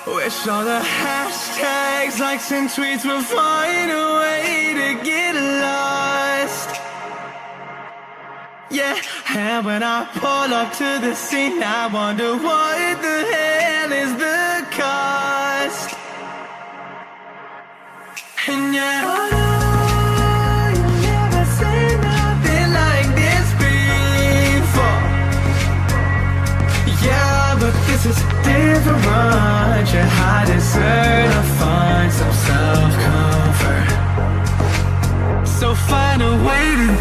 Wish all the hashtags, likes and tweets would find a way to get lost. Yeah, and when I pull up to the scene, I wonder what the hell is the cost. And yeah, oh no, you've never seen nothing like this before. Yeah, but this is different. Yeah, I deserve to find some self-comfort. So find a way to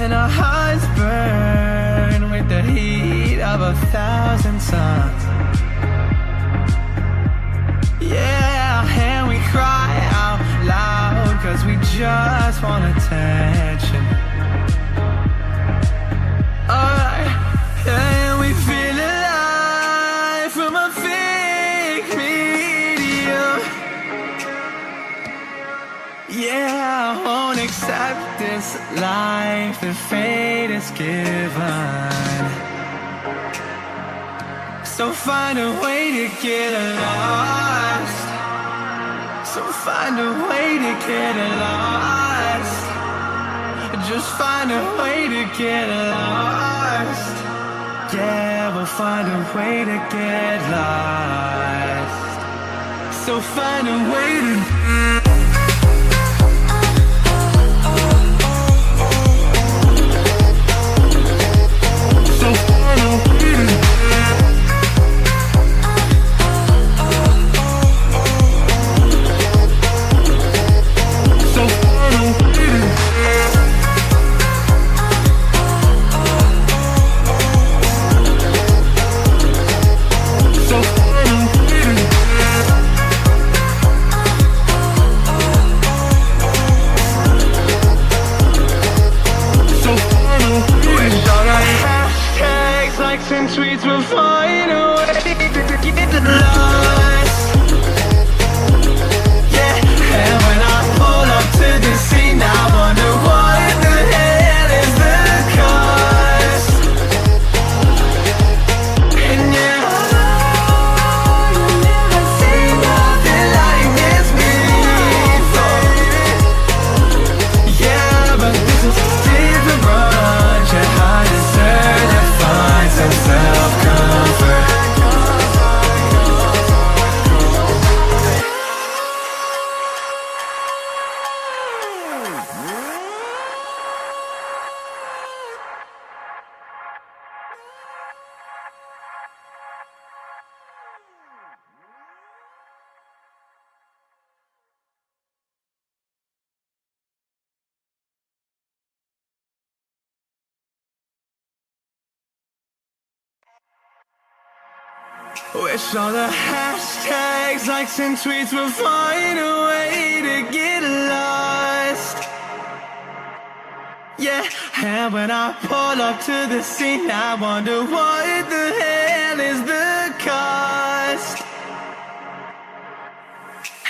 and our hearts burn with the heat of 1,000 suns. Yeah, and we cry out loud cause we just want attention. And we feel alive from a fake medium. Yeah, I won't accept this life that fate is given. So find a way to get lost. So find a way to get lost. Just find a way to get lost. Yeah, we'll find a way to get lost. So find a way to and tweets will find a way to get lost. Yeah, and when I pull up to the scene, I wonder what the hell is the cost. And yeah, you've never seen nothing like this before. Yeah, but this is different. Yeah, I deserve to find some self-comfort. Wish all the hashtags, likes and tweets would find a way to get lost. Yeah, and when I pull up to the scene, I wonder what the hell is the cost.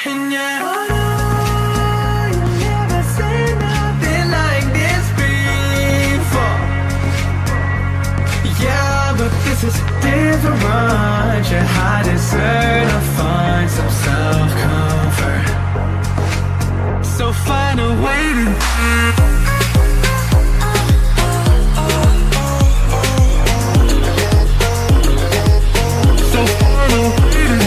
And yeah, oh no, you've never seen nothing like this before. Yeah, but this is different. Yeah, I deserve to find some self-comfort. So find a way to so find a way to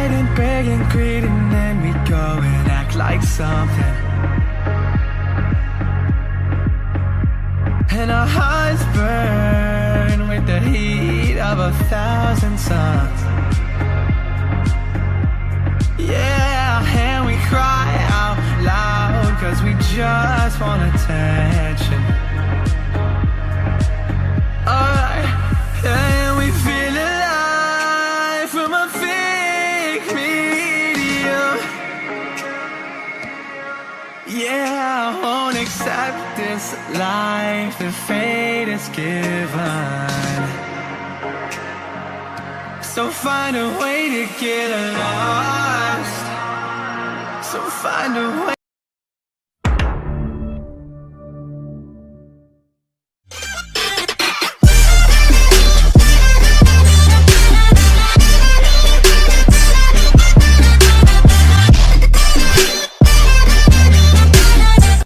fighting, begging, greeting, then we go and act like something. And our hearts burn with the heat of 1,000 suns. Yeah, and we cry out loud, cause we just want attention. And we feel alive from a fake medium. Yeah, I won't accept this life that fate is given. So find a way to get lost. So find a way.